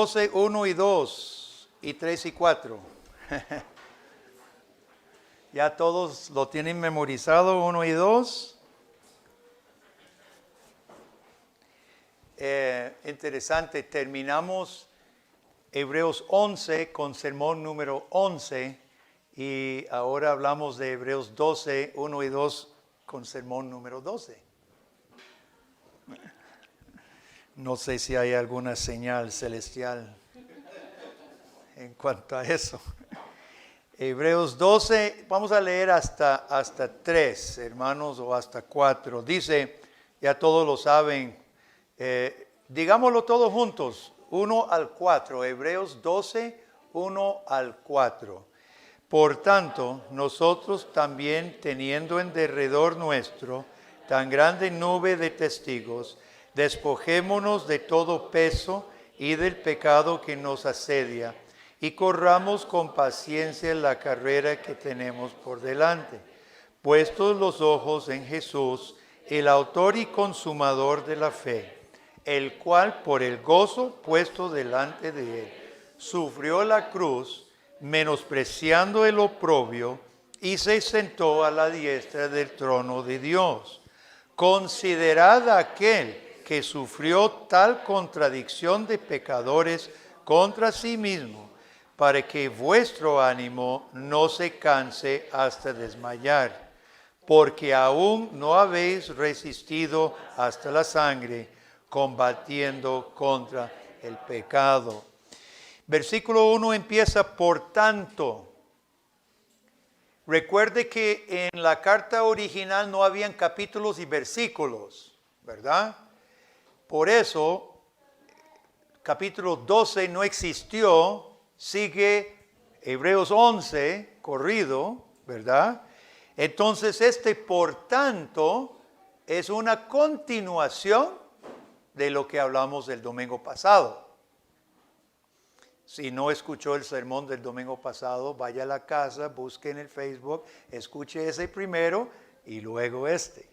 12, 1 y 2, y 3 y 4. ¿Ya todos lo tienen memorizado, 1 y 2? Interesante, terminamos Hebreos 11 con sermón número 11 y ahora hablamos de Hebreos 12, 1 y 2 con sermón número 12. No sé si hay alguna señal celestial en cuanto a eso. Hebreos 12, vamos a leer hasta 3, hermanos, o hasta 4. Dice, ya todos lo saben, digámoslo todos juntos, 1 al 4, Hebreos 12, 1 al 4. Por tanto, nosotros también, teniendo en derredor nuestro tan grande nube de testigos, despojémonos de todo peso y del pecado que nos asedia, y corramos con paciencia la carrera que tenemos por delante, puestos los ojos en Jesús, el autor y consumador de la fe, el cual por el gozo puesto delante de él, sufrió la cruz, menospreciando el oprobio, y se sentó a la diestra del trono de Dios. Considerad a aquel que sufrió tal contradicción de pecadores contra sí mismo, para que vuestro ánimo no se canse hasta desmayar, porque aún no habéis resistido hasta la sangre, combatiendo contra el pecado. Versículo 1 empieza, por tanto. Recuerde que en la carta original no habían capítulos y versículos, ¿verdad? Por eso, capítulo 12 no existió, sigue Hebreos 11 corrido, ¿verdad? Entonces por tanto es una continuación de lo que hablamos el domingo pasado. Si no escuchó el sermón del domingo pasado, vaya a la casa, busque en el Facebook, escuche ese primero y luego este.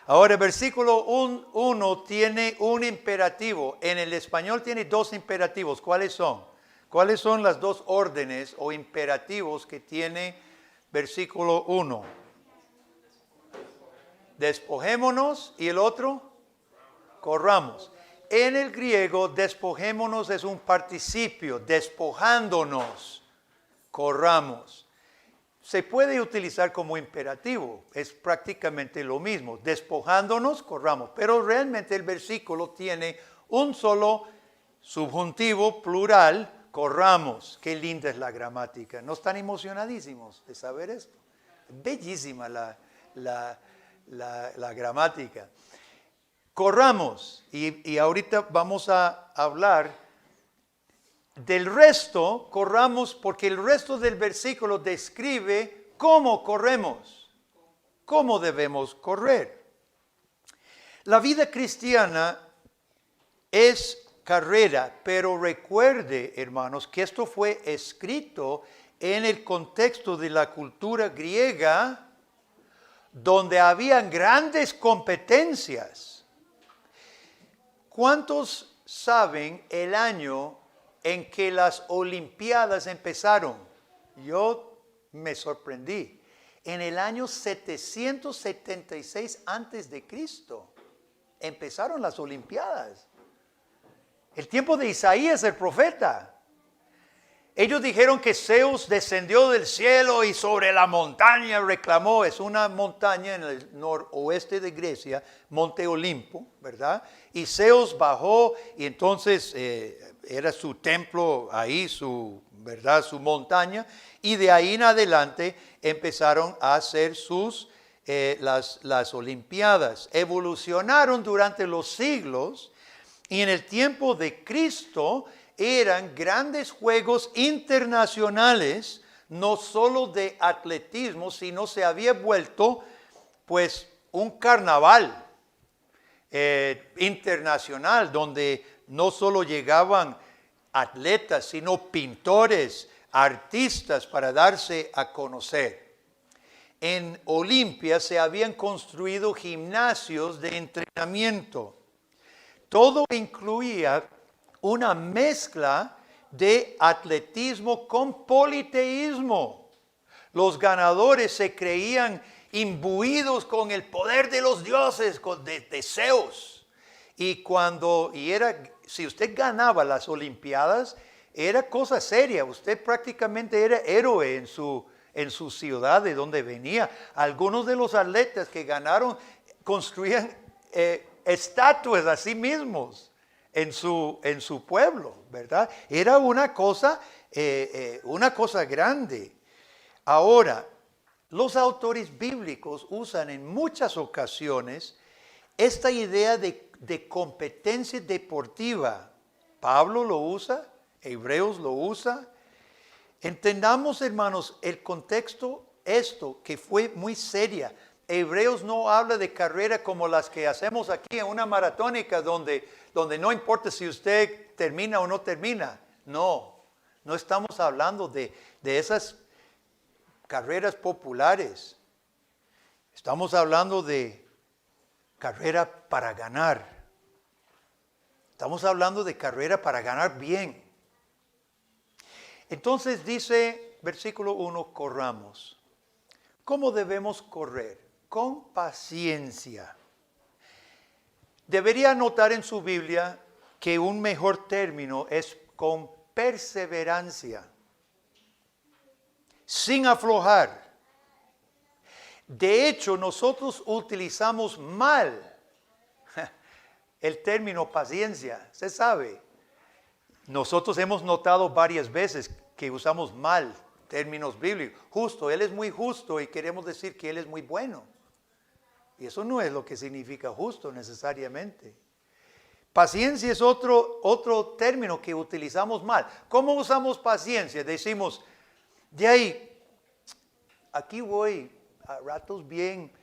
Ahora, versículo 1 tiene un imperativo. En el español tiene dos imperativos. ¿Cuáles son? ¿Cuáles son las dos órdenes o imperativos que tiene versículo 1? Despojémonos y el otro, corramos. En el griego, despojémonos es un participio, despojándonos, corramos. Se puede utilizar como imperativo, es prácticamente lo mismo, despojándonos, corramos. Pero realmente el versículo tiene un solo subjuntivo plural, corramos. Qué linda es la gramática. ¿No están emocionadísimos de saber esto? Bellísima la gramática. Corramos. Y ahorita vamos a hablar del resto. Corramos porque el resto del versículo describe cómo corremos. Cómo debemos correr. La vida cristiana es carrera, pero recuerde, hermanos, que esto fue escrito en el contexto de la cultura griega, donde habían grandes competencias. ¿Cuántos saben el año en que las Olimpiadas empezaron? Yo me sorprendí. En el año 776 antes de Cristo empezaron las Olimpiadas. El tiempo de Isaías, el profeta. Ellos dijeron que Zeus descendió del cielo y sobre la montaña reclamó. Es una montaña en el noroeste de Grecia, Monte Olimpo, ¿verdad? Y Zeus bajó y entonces era su templo ahí, ¿verdad? Su montaña. Y de ahí en adelante empezaron a hacer las Olimpiadas. Evolucionaron durante los siglos. Y en el tiempo de Cristo eran grandes juegos internacionales, no solo de atletismo, sino se había vuelto pues un carnaval internacional donde no solo llegaban atletas, sino pintores, artistas para darse a conocer. En Olimpia se habían construido gimnasios de entrenamiento. Todo incluía una mezcla de atletismo con politeísmo. Los ganadores se creían imbuidos con el poder de los dioses, de Zeus. Si usted ganaba las Olimpiadas, era cosa seria. Usted prácticamente era héroe en su ciudad de donde venía. Algunos de los atletas que ganaron construían estatuas a sí mismos en su pueblo, ¿verdad? Era una cosa grande. Ahora, los autores bíblicos usan en muchas ocasiones esta idea de competencia deportiva. Pablo lo usa, Hebreos lo usa. Entendamos, hermanos, el contexto, esto que fue muy seria. Hebreos no habla de carrera como las que hacemos aquí en una maratónica donde no importa si usted termina o no termina. No estamos hablando de esas carreras populares. Estamos hablando de carrera para ganar. Estamos hablando de carrera para ganar bien. Entonces dice, versículo 1, corramos. ¿Cómo debemos correr? Con paciencia. Debería anotar en su Biblia que un mejor término es con perseverancia, sin aflojar. De hecho, nosotros utilizamos mal el término paciencia. Se sabe. Nosotros hemos notado varias veces que usamos mal términos bíblicos. Justo, Él es muy justo y queremos decir que Él es muy bueno. Y eso no es lo que significa justo necesariamente. Paciencia es otro término que utilizamos mal. ¿Cómo usamos paciencia? Decimos, de ahí, aquí voy, a ratos bien,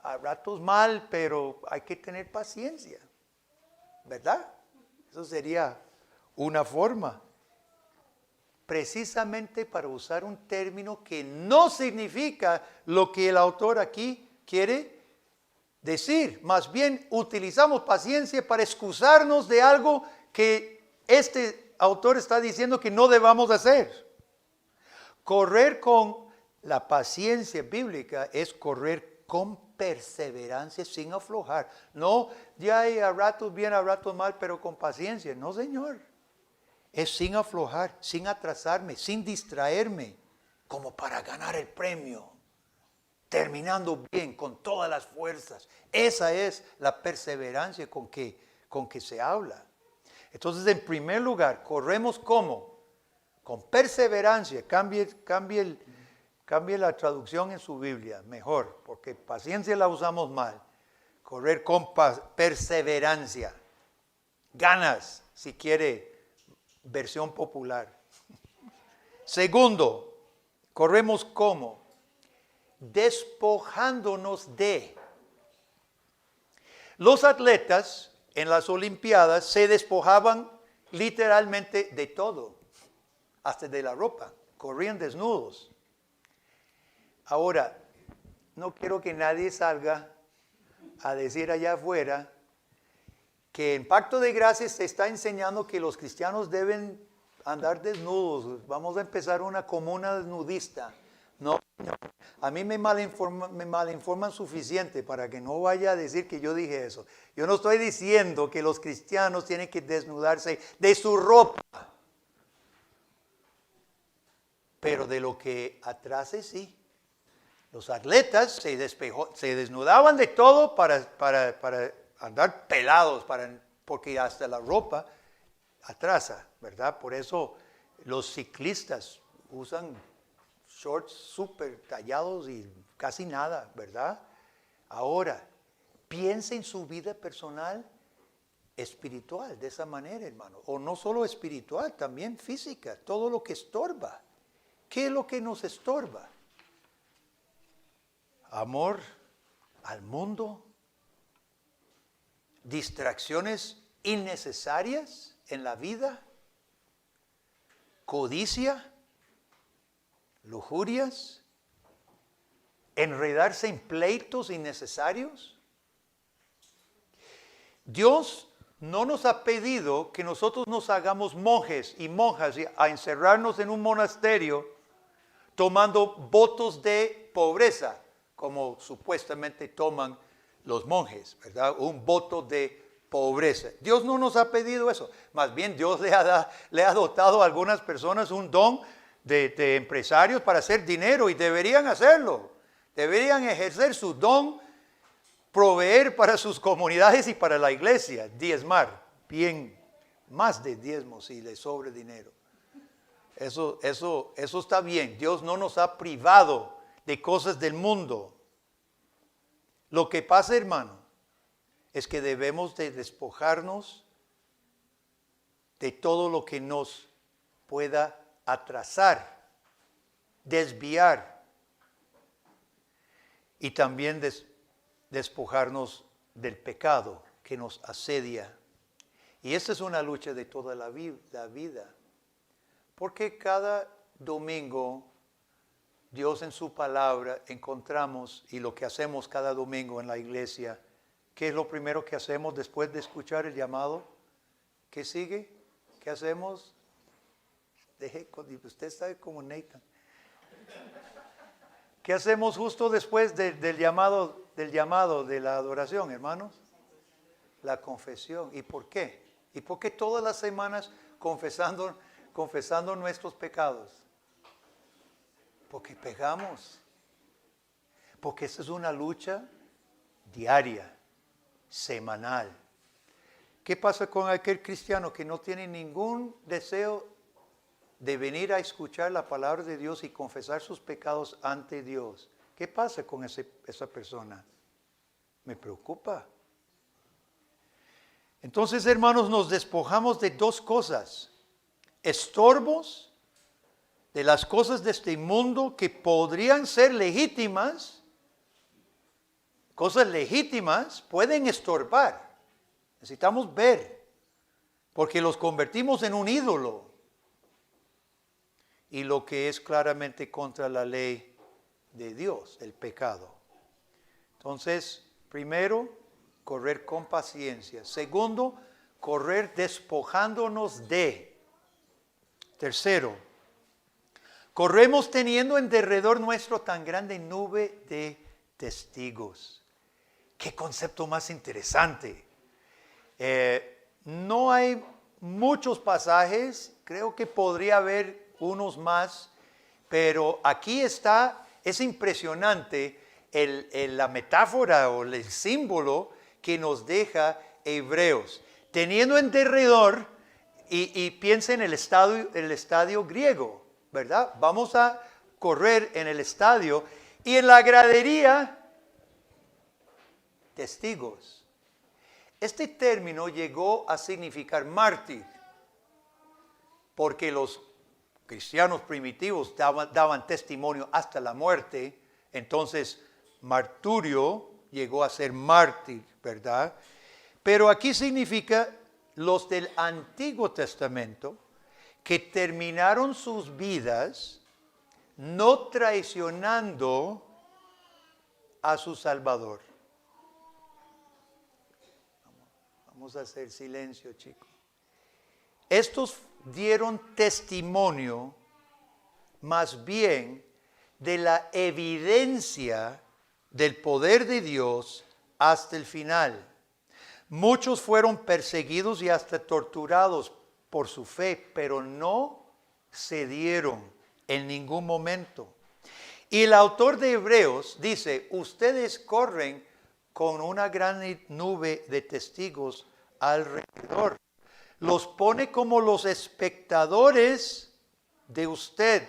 a ratos mal, pero hay que tener paciencia. ¿Verdad? Eso sería una forma. Precisamente para usar un término que no significa lo que el autor aquí quiere decir. Más bien utilizamos paciencia para excusarnos de algo que este autor está diciendo que no debamos hacer. Correr con la paciencia bíblica es correr con perseverancia sin aflojar. No, ya hay a ratos bien, a ratos mal, pero con paciencia. No, Señor. Es sin aflojar, sin atrasarme, sin distraerme, como para ganar el premio. Terminando bien, con todas las fuerzas. Esa es la perseverancia con que se habla. Entonces, en primer lugar, corremos ¿cómo? Con perseverancia. Cambie la traducción en su Biblia, mejor, porque paciencia la usamos mal. Correr con perseverancia. Ganas, si quiere, versión popular. Segundo, corremos ¿cómo? Despojándonos de. Los atletas en las Olimpiadas se despojaban literalmente de todo, hasta de la ropa, corrían desnudos. Ahora, no quiero que nadie salga a decir allá afuera que en Pacto de Gracias se está enseñando que los cristianos deben andar desnudos. Vamos a empezar una comuna desnudista. No, a mí me malinforman suficiente para que no vaya a decir que yo dije eso. Yo no estoy diciendo que los cristianos tienen que desnudarse de su ropa. Pero de lo que atrase sí. Los atletas se desnudaban de todo para andar pelados, porque hasta la ropa atrasa, ¿verdad? Por eso los ciclistas usan shorts súper tallados y casi nada, ¿verdad? Ahora, piensa en su vida personal espiritual de esa manera, hermano. O no solo espiritual, también física, todo lo que estorba. ¿Qué es lo que nos estorba? Amor al mundo, distracciones innecesarias en la vida, codicia, lujurias, enredarse en pleitos innecesarios. Dios no nos ha pedido que nosotros nos hagamos monjes y monjas y a encerrarnos en un monasterio tomando votos de pobreza, como supuestamente toman los monjes, ¿verdad? Un voto de pobreza. Dios no nos ha pedido eso. Más bien Dios le ha dotado a algunas personas un don de empresarios para hacer dinero y deberían hacerlo. Deberían ejercer su don, proveer para sus comunidades y para la iglesia, diezmar, bien, más de diezmos si les sobre dinero. Eso está bien. Dios no nos ha privado de cosas del mundo. Lo que pasa, hermano, es que debemos de despojarnos de todo lo que nos pueda atrasar, desviar y también despojarnos del pecado que nos asedia. Y esta es una lucha de toda la vida. Porque cada domingo Dios en su palabra encontramos, y lo que hacemos cada domingo en la iglesia, ¿qué es lo primero que hacemos después de escuchar el llamado? ¿Qué sigue? ¿Qué hacemos? Usted está como Nathan. ¿Qué hacemos justo después del llamado de la adoración, hermanos? La confesión. ¿Y por qué? ¿Y por qué todas las semanas confesando nuestros pecados? Porque pecamos. Porque esta es una lucha diaria, semanal. ¿Qué pasa con aquel cristiano que no tiene ningún deseo de venir a escuchar la palabra de Dios y confesar sus pecados ante Dios? ¿Qué pasa con esa persona? Me preocupa. Entonces, hermanos, nos despojamos de dos cosas. Estorbos de las cosas de este mundo que podrían ser legítimas. Cosas legítimas pueden estorbar. Necesitamos ver, porque los convertimos en un ídolo. Y lo que es claramente contra la ley de Dios, el pecado. Entonces, primero, correr con paciencia. Segundo, correr despojándonos de. Tercero, corremos teniendo en derredor nuestro tan grande nube de testigos. Qué concepto más interesante. No hay muchos pasajes, creo que podría haber unos más, pero aquí es impresionante la metáfora o el símbolo que nos deja Hebreos. Teniendo en derredor, y piensa en el estadio griego, ¿verdad? Vamos a correr en el estadio y en la gradería, testigos. Este término llegó a significar mártir, porque los cristianos primitivos daban testimonio hasta la muerte. Entonces, marturio llegó a ser mártir, ¿verdad? Pero aquí significa los del Antiguo Testamento que terminaron sus vidas no traicionando a su Salvador. Vamos a hacer silencio, chicos. Estos dieron testimonio más bien de la evidencia del poder de Dios hasta el final. Muchos fueron perseguidos y hasta torturados por su fe, pero no cedieron en ningún momento. Y el autor de Hebreos dice, ustedes corren con una gran nube de testigos alrededor. Los pone como los espectadores de usted.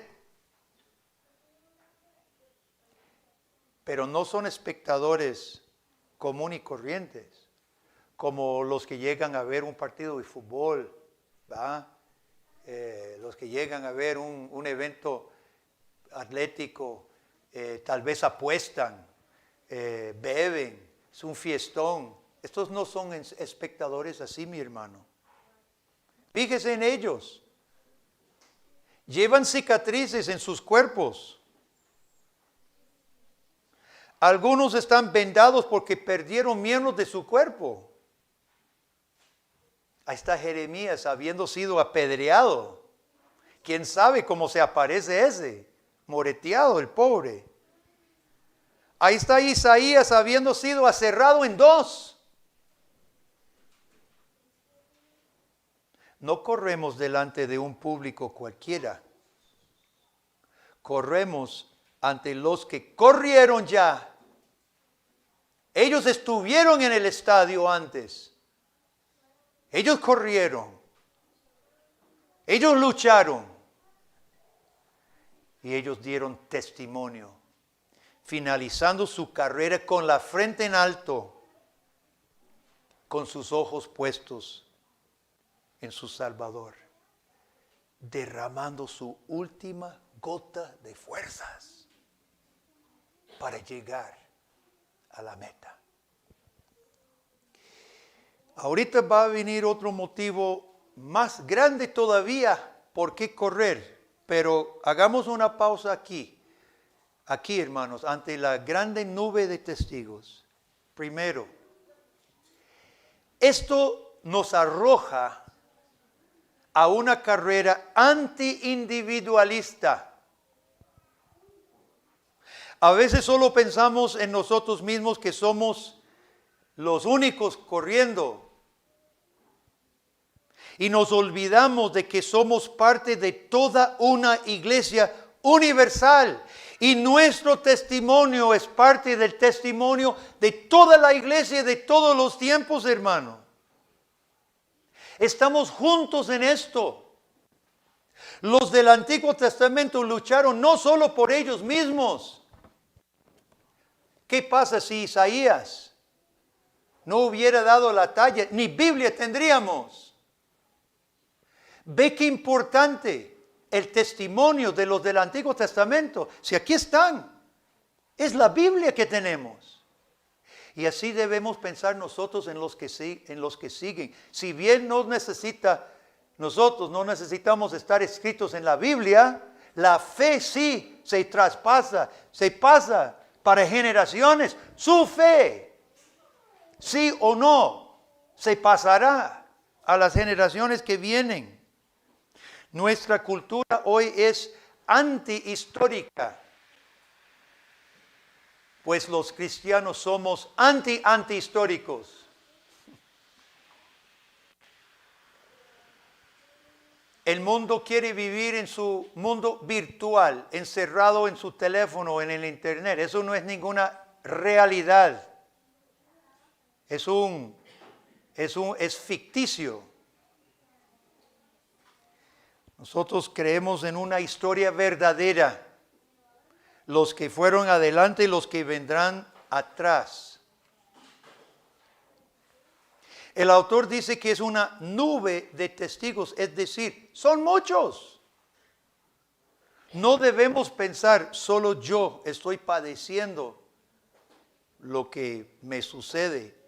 Pero no son espectadores comunes y corrientes, como los que llegan a ver un partido de fútbol, ¿va? Los que llegan a ver un evento atlético, tal vez apuestan, beben, es un fiestón. Estos no son espectadores así, mi hermano. Fíjese en ellos. Llevan cicatrices en sus cuerpos. Algunos están vendados porque perdieron miembros de su cuerpo. Ahí está Jeremías habiendo sido apedreado. ¿Quién sabe cómo se aparece ese? Moreteado, el pobre. Ahí está Isaías habiendo sido aserrado en dos. No corremos delante de un público cualquiera. Corremos ante los que corrieron ya. Ellos estuvieron en el estadio antes. Ellos corrieron. Ellos lucharon. Y ellos dieron testimonio, finalizando su carrera con la frente en alto, con sus ojos puestos en su Salvador, derramando su última gota de fuerzas para llegar a la meta. Ahorita va a venir otro motivo más grande todavía por qué correr, pero hagamos una pausa aquí, hermanos, ante la grande nube de testigos. Primero, esto nos arroja a una carrera anti-individualista. A veces solo pensamos en nosotros mismos que somos los únicos corriendo. Y nos olvidamos de que somos parte de toda una iglesia universal. Y nuestro testimonio es parte del testimonio de toda la iglesia de todos los tiempos, hermano. Estamos juntos en esto. Los del Antiguo Testamento lucharon no solo por ellos mismos. ¿Qué pasa si Isaías no hubiera dado la talla? Ni Biblia tendríamos. Ve qué importante el testimonio de los del Antiguo Testamento. Si aquí están, es la Biblia que tenemos. Y así debemos pensar nosotros en los que siguen. Si bien nosotros no necesitamos estar escritos en la Biblia, la fe sí se traspasa, se pasa para generaciones. Su fe, sí o no, se pasará a las generaciones que vienen. Nuestra cultura hoy es antihistórica. Pues los cristianos somos antihistóricos. El mundo quiere vivir en su mundo virtual, encerrado en su teléfono, en el internet. Eso no es ninguna realidad. Es ficticio. Nosotros creemos en una historia verdadera. Los que fueron adelante y los que vendrán atrás. El autor dice que es una nube de testigos, es decir, son muchos. No debemos pensar, solo yo estoy padeciendo lo que me sucede.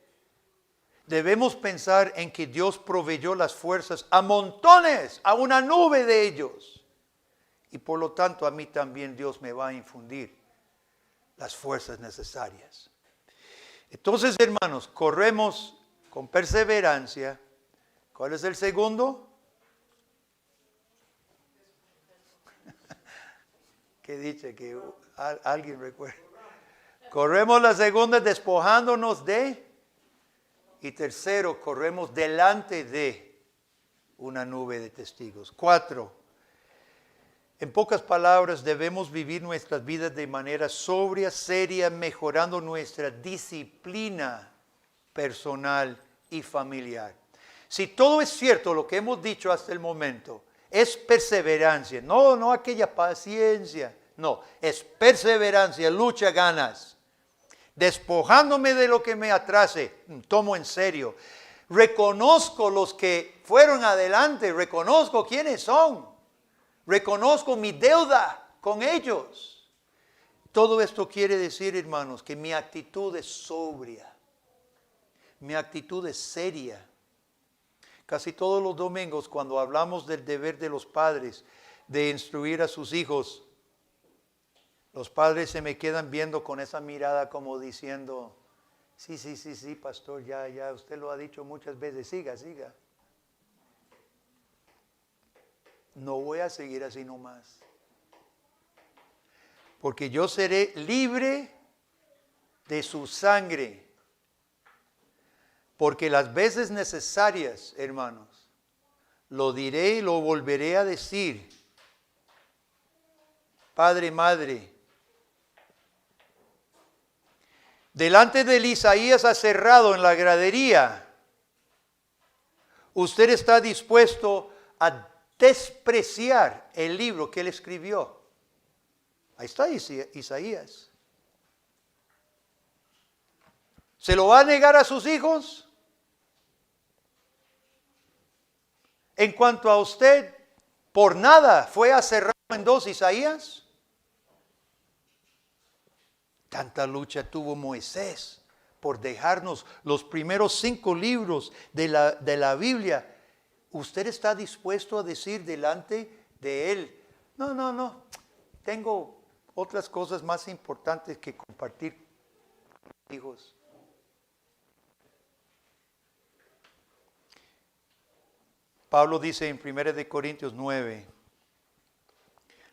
Debemos pensar en que Dios proveyó las fuerzas a montones, a una nube de ellos. Y por lo tanto a mí también Dios me va a infundir las fuerzas necesarias. Entonces, hermanos, corremos con perseverancia. ¿Cuál es el segundo? ¿Qué dice? Que alguien recuerda. Corremos la segunda despojándonos de. Y tercero, corremos delante de una nube de testigos. 4. En pocas palabras, debemos vivir nuestras vidas de manera sobria, seria, mejorando nuestra disciplina personal y familiar. Si todo es cierto lo que hemos dicho hasta el momento, es perseverancia, no aquella paciencia, no, es perseverancia, lucha, ganas. Despojándome de lo que me atrase, tomo en serio. Reconozco los que fueron adelante, reconozco quiénes son. Reconozco mi deuda con ellos. Todo esto quiere decir, hermanos, que mi actitud es sobria. Mi actitud es seria. Casi todos los domingos, cuando hablamos del deber de los padres de instruir a sus hijos, los padres se me quedan viendo con esa mirada como diciendo, sí, pastor, ya, usted lo ha dicho muchas veces, siga. no voy a seguir así nomás. Porque yo seré libre de su sangre. Porque las veces necesarias, hermanos, lo diré y lo volveré a decir. Padre, madre, delante del Isaías aserrado en la gradería, usted está dispuesto a despreciar el libro que él escribió. Ahí está Isaías. ¿Se lo va a negar a sus hijos? En cuanto a usted, por nada fue aserrado en dos Isaías. Tanta lucha tuvo Moisés por dejarnos los primeros 5 libros de la Biblia. ¿Usted está dispuesto a decir delante de él, no, tengo otras cosas más importantes que compartir con mis hijos? Pablo dice en 1 Corintios 9,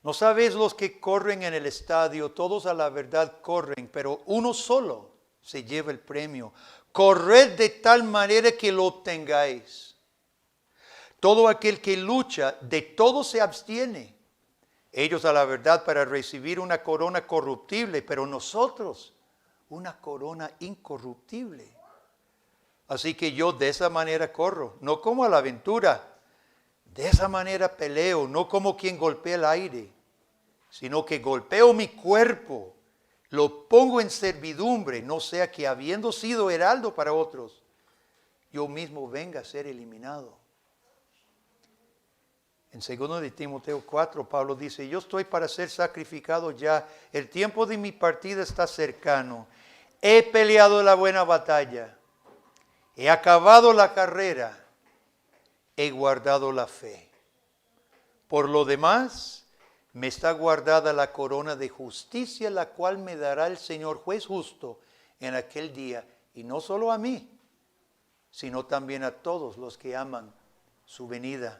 ¿no sabéis los que corren en el estadio? Todos a la verdad corren, pero uno solo se lleva el premio. Corred de tal manera que lo obtengáis. Todo aquel que lucha, de todo se abstiene. Ellos a la verdad para recibir una corona corruptible, pero nosotros una corona incorruptible. Así que yo de esa manera corro, no como a la aventura. De esa manera peleo, no como quien golpea el aire, sino que golpeo mi cuerpo, lo pongo en servidumbre, no sea que habiendo sido heraldo para otros, yo mismo venga a ser eliminado. En 2 de Timoteo 4, Pablo dice, yo estoy para ser sacrificado ya, el tiempo de mi partida está cercano, he peleado la buena batalla, he acabado la carrera, he guardado la fe. Por lo demás, me está guardada la corona de justicia, la cual me dará el Señor juez justo en aquel día, y no solo a mí, sino también a todos los que aman su venida.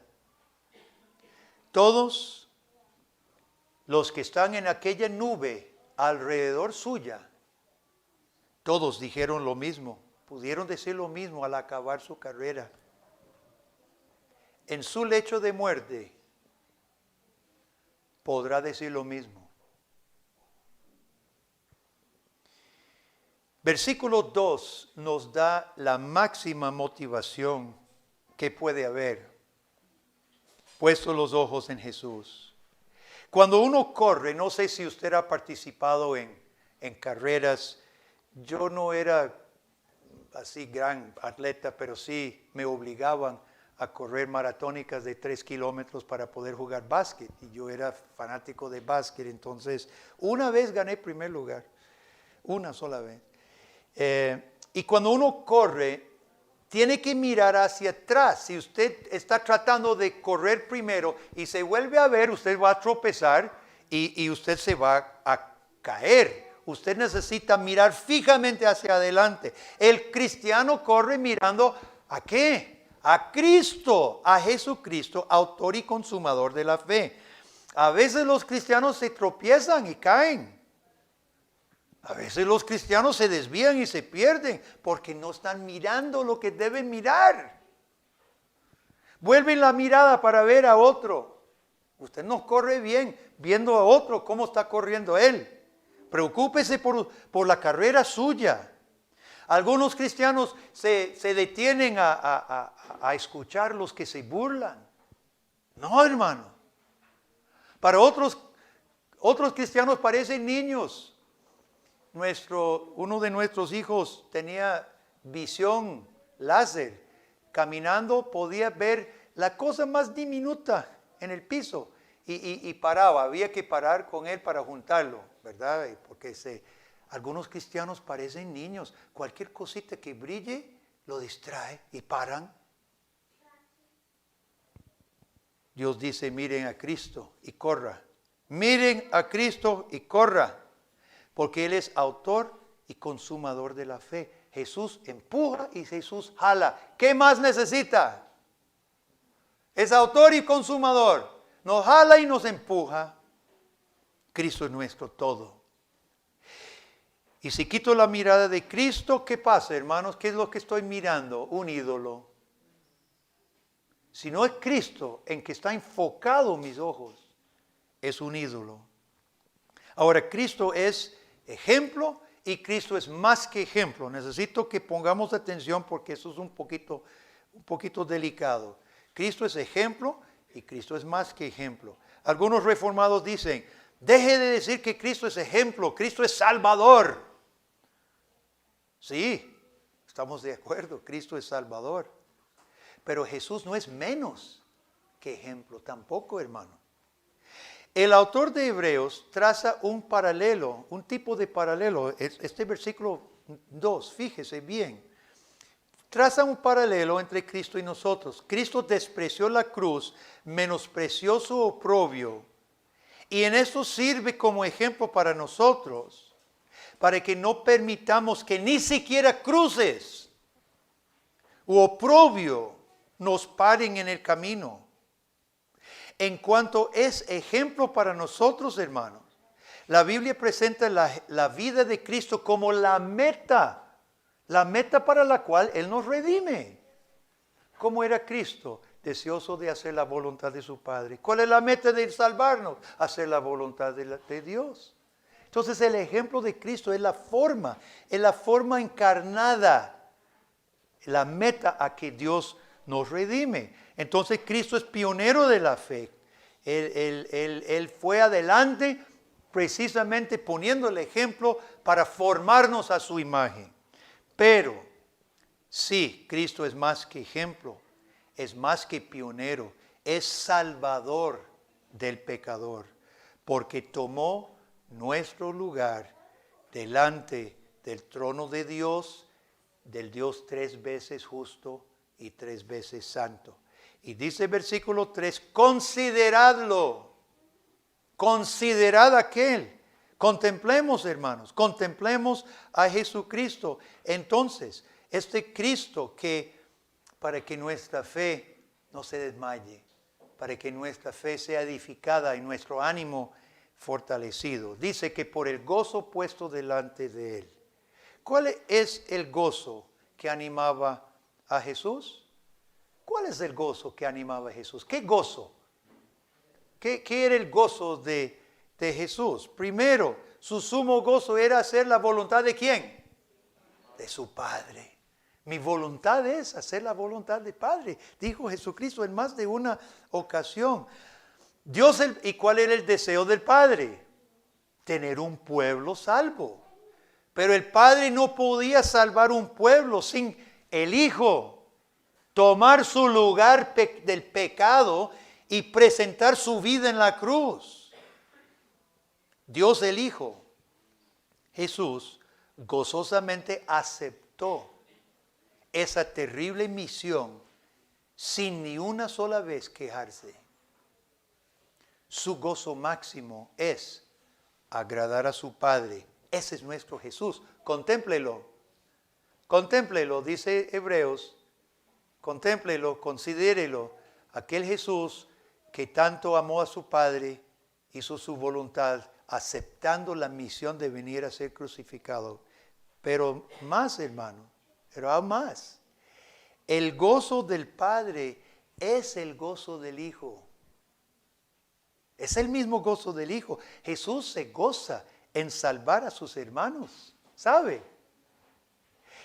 Todos los que están en aquella nube alrededor suya, todos dijeron lo mismo, pudieron decir lo mismo al acabar su carrera. En su lecho de muerte podrá decir lo mismo. Versículo 2 nos da la máxima motivación que puede haber. Puesto los ojos en Jesús. Cuando uno corre, no sé si usted ha participado en carreras. Yo no era así gran atleta, pero sí me obligaban a correr maratónicas de 3 kilómetros para poder jugar básquet. Y yo era fanático de básquet, entonces una vez gané primer lugar, una sola vez. Y cuando uno corre, tiene que mirar hacia atrás. Si usted está tratando de correr primero y se vuelve a ver, usted va a tropezar y usted se va a caer. Usted necesita mirar fijamente hacia adelante. El cristiano corre mirando ¿a qué? A Cristo, a Jesucristo, autor y consumador de la fe. A veces los cristianos se tropiezan y caen. A veces los cristianos se desvían y se pierden porque no están mirando lo que deben mirar. Vuelven la mirada para ver a otro. Usted no corre bien viendo a otro cómo está corriendo él. Preocúpese por la carrera suya. Algunos cristianos se detienen a escuchar los que se burlan. No, hermano. Para otros cristianos parecen niños. Uno de nuestros hijos tenía visión láser. Caminando podía ver la cosa más diminuta en el piso y paraba. Había que parar con él para juntarlo, ¿verdad? Porque algunos cristianos parecen niños. Cualquier cosita que brille lo distrae y paran. Dios dice, miren a Cristo y corra. Miren a Cristo y corra. Porque Él es autor y consumador de la fe. Jesús empuja y Jesús jala. ¿Qué más necesita? Es autor y consumador. nos jala y nos empuja. Cristo es nuestro todo. Y si quito la mirada de Cristo, ¿qué pasa, hermanos? ¿Qué es lo que estoy mirando? Un ídolo. Si no es Cristo en que está enfocado mis ojos, es un ídolo. Ahora, Cristo es ejemplo y Cristo es más que ejemplo. Necesito que pongamos atención porque eso es un poquito delicado. Cristo es ejemplo y Cristo es más que ejemplo. Algunos reformados dicen, deje de decir que Cristo es ejemplo, Cristo es salvador. Sí, estamos de acuerdo, Cristo es salvador. Pero Jesús no es menos que ejemplo tampoco, hermano. El autor de Hebreos traza un paralelo, un tipo de paralelo. Este versículo 2, fíjese bien. Traza un paralelo entre Cristo y nosotros. Cristo despreció la cruz, menospreció su oprobio. Y en esto sirve como ejemplo para nosotros, para que no permitamos que ni siquiera cruces u oprobio nos paren en el camino. En cuanto es ejemplo para nosotros, hermanos, la Biblia presenta la vida de Cristo como la meta para la cual Él nos redime. ¿Cómo era Cristo? Deseoso de hacer la voluntad de su Padre. ¿Cuál es la meta de salvarnos? Hacer la voluntad de Dios. Entonces el ejemplo de Cristo es la forma encarnada, la meta a que Dios nos redime. Entonces Cristo es pionero de la fe. Él fue adelante precisamente poniendo el ejemplo para formarnos a su imagen. Pero sí, Cristo es más que ejemplo, es más que pionero, es salvador del pecador, porque tomó nuestro lugar delante del trono de Dios, del Dios 3 veces justo y 3 veces santo. Y dice versículo 3, consideradlo, considerad aquel. Contemplemos, hermanos, contemplemos a Jesucristo. Entonces, este Cristo para que nuestra fe no se desmaye, para que nuestra fe sea edificada y nuestro ánimo fortalecido. Dice que por el gozo puesto delante de Él. ¿Cuál es el gozo que animaba a Jesús? ¿Cuál es el gozo que animaba a Jesús? ¿Qué gozo? ¿Qué era el gozo de Jesús? Primero, su sumo gozo era hacer la voluntad ¿de quién? De su Padre. Mi voluntad es hacer la voluntad del Padre, dijo Jesucristo en más de una ocasión. ¿Y cuál era el deseo del Padre? Tener un pueblo salvo. Pero el Padre no podía salvar un pueblo sin el Hijo tomar su lugar del pecado y presentar su vida en la cruz. Dios el Hijo, Jesús, gozosamente aceptó esa terrible misión sin ni una sola vez quejarse. Su gozo máximo es agradar a su Padre. Ese es nuestro Jesús. Contémplelo. Contémplelo, dice Hebreos. Contémplelo, considérelo. Aquel Jesús que tanto amó a su Padre, hizo su voluntad, aceptando la misión de venir a ser crucificado. Pero más, hermano, pero aún más. El gozo del Padre es el gozo del Hijo. Es el mismo gozo del Hijo. Jesús se goza en salvar a sus hermanos, ¿sabe?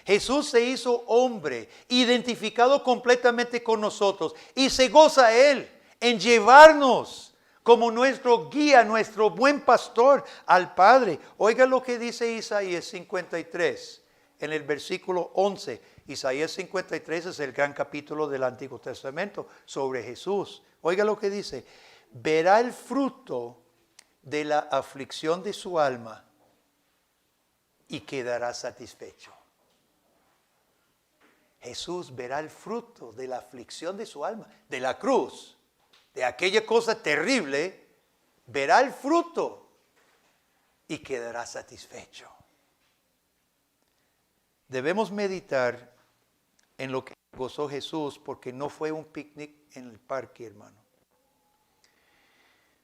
Jesús se hizo hombre, identificado completamente con nosotros, y se goza Él en llevarnos como nuestro guía, nuestro buen pastor al Padre. Oiga lo que dice Isaías 53 en el versículo 11. Isaías 53 es el gran capítulo del Antiguo Testamento sobre Jesús. Oiga lo que dice. Verá el fruto de la aflicción de su alma y quedará satisfecho. Jesús verá el fruto de la aflicción de su alma, de la cruz, de aquella cosa terrible, verá el fruto y quedará satisfecho. Debemos meditar en lo que gozó Jesús, porque no fue un picnic en el parque, hermano.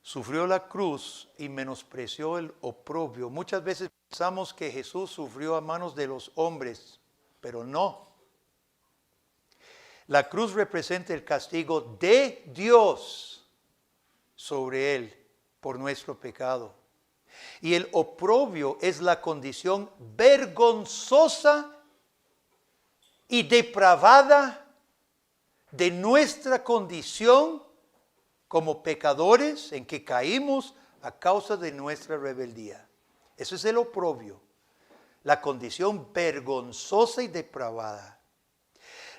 sufrió la cruz y menospreció el oprobio. Muchas veces pensamos que Jesús sufrió a manos de los hombres, pero no. La cruz representa el castigo de Dios sobre él por nuestro pecado. Y el oprobio es la condición vergonzosa y depravada de nuestra condición como pecadores en que caímos a causa de nuestra rebeldía. Eso es el oprobio, la condición vergonzosa y depravada.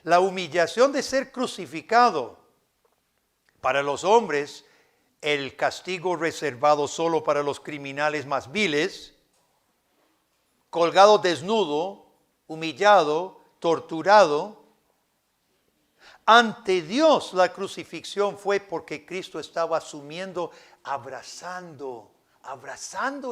La humillación de ser crucificado para los hombres, el castigo reservado solo para los criminales más viles, colgado desnudo, humillado, torturado. Ante Dios la crucifixión fue porque Cristo estaba asumiendo, abrazando,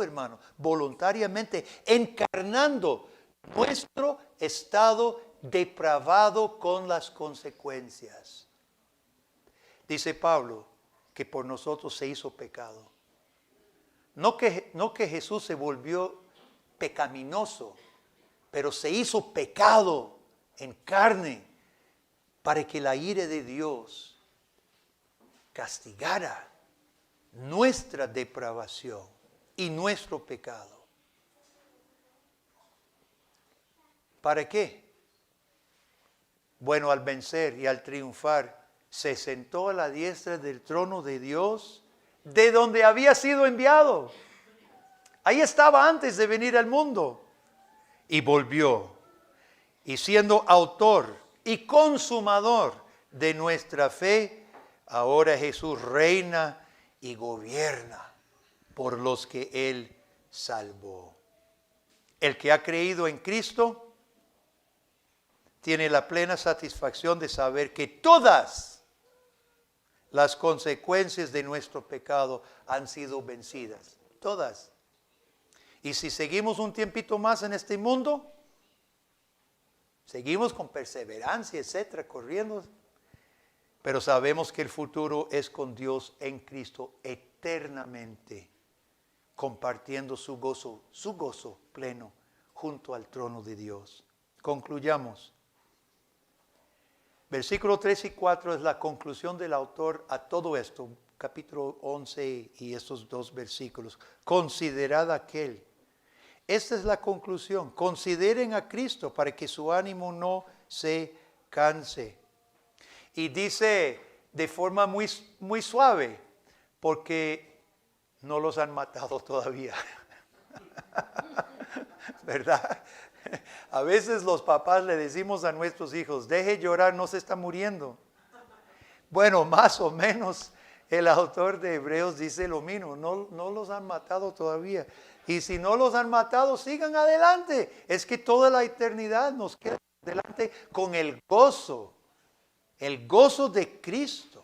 hermano, voluntariamente, encarnando nuestro estado depravado con las consecuencias. Dice Pablo que por nosotros se hizo pecado. No que Jesús se volvió pecaminoso, pero se hizo pecado en carne para que la ira de Dios castigara nuestra depravación y nuestro pecado. ¿Para qué? Bueno, al vencer y al triunfar, se sentó a la diestra del trono de Dios, de donde había sido enviado. Ahí estaba antes de venir al mundo. Y volvió. Y siendo autor y consumador de nuestra fe, ahora Jesús reina y gobierna por los que Él salvó. El que ha creído en Cristo tiene la plena satisfacción de saber que todas las consecuencias de nuestro pecado han sido vencidas. Todas. Y si seguimos un tiempito más en este mundo, seguimos con perseverancia, etcétera, corriendo. Pero sabemos que el futuro es con Dios en Cristo eternamente, compartiendo su gozo pleno junto al trono de Dios. Concluyamos. Versículo 3 y 4 es la conclusión del autor a todo esto, capítulo 11 y estos dos versículos. Considerad aquel. Esta es la conclusión. Consideren a Cristo para que su ánimo no se canse. Y dice de forma muy, muy suave, porque no los han matado todavía. ¿Verdad? A veces los papás le decimos a nuestros hijos, deje llorar, no se está muriendo. Bueno, más o menos el autor de Hebreos dice lo mismo, no los han matado todavía. Y si no los han matado, sigan adelante. Es que toda la eternidad nos queda delante con el gozo de Cristo.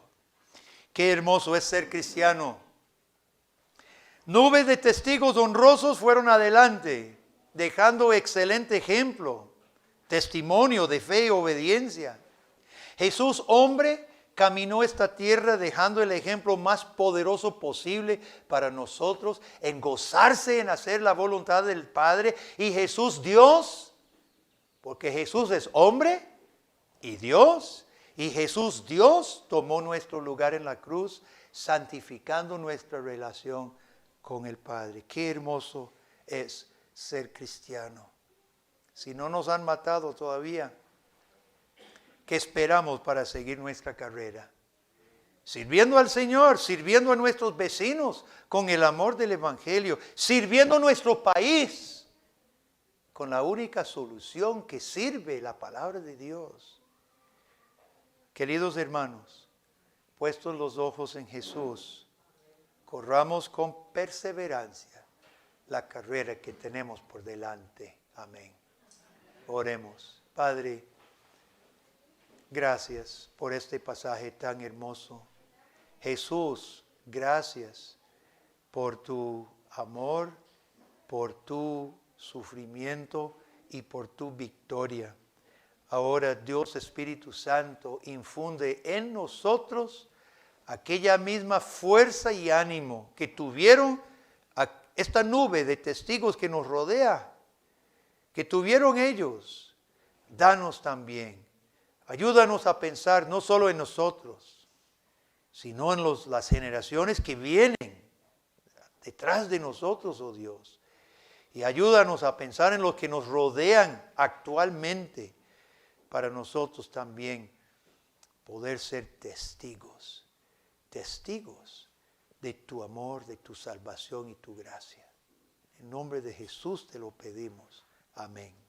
Qué hermoso es ser cristiano. Nubes de testigos honrosos fueron adelante, dejando excelente ejemplo, testimonio de fe y obediencia. Jesús, hombre, caminó esta tierra dejando el ejemplo más poderoso posible para nosotros, en gozarse en hacer la voluntad del Padre. Y Jesús, Dios, porque Jesús es hombre y Dios, y Jesús, Dios, tomó nuestro lugar en la cruz, santificando nuestra relación con el Padre. Qué hermoso es ser cristiano. Si no nos han matado todavía, ¿qué esperamos para seguir nuestra carrera? Sirviendo al Señor, sirviendo a nuestros vecinos con el amor del Evangelio, sirviendo a nuestro país con la única solución que sirve, la palabra de Dios. Queridos hermanos, puestos los ojos en Jesús, corramos con perseverancia la carrera que tenemos por delante. Amén. Oremos. Padre, gracias por este pasaje tan hermoso. Jesús, gracias por tu amor, por tu sufrimiento y por tu victoria. Ahora, Dios Espíritu Santo, infunde en nosotros aquella misma fuerza y ánimo que tuvieron esta nube de testigos que nos rodea, que tuvieron ellos, danos también. Ayúdanos a pensar no solo en nosotros, sino en las generaciones que vienen detrás de nosotros, oh Dios. Y ayúdanos a pensar en los que nos rodean actualmente, para nosotros también poder ser testigos de tu amor, de tu salvación y tu gracia. En nombre de Jesús te lo pedimos. Amén.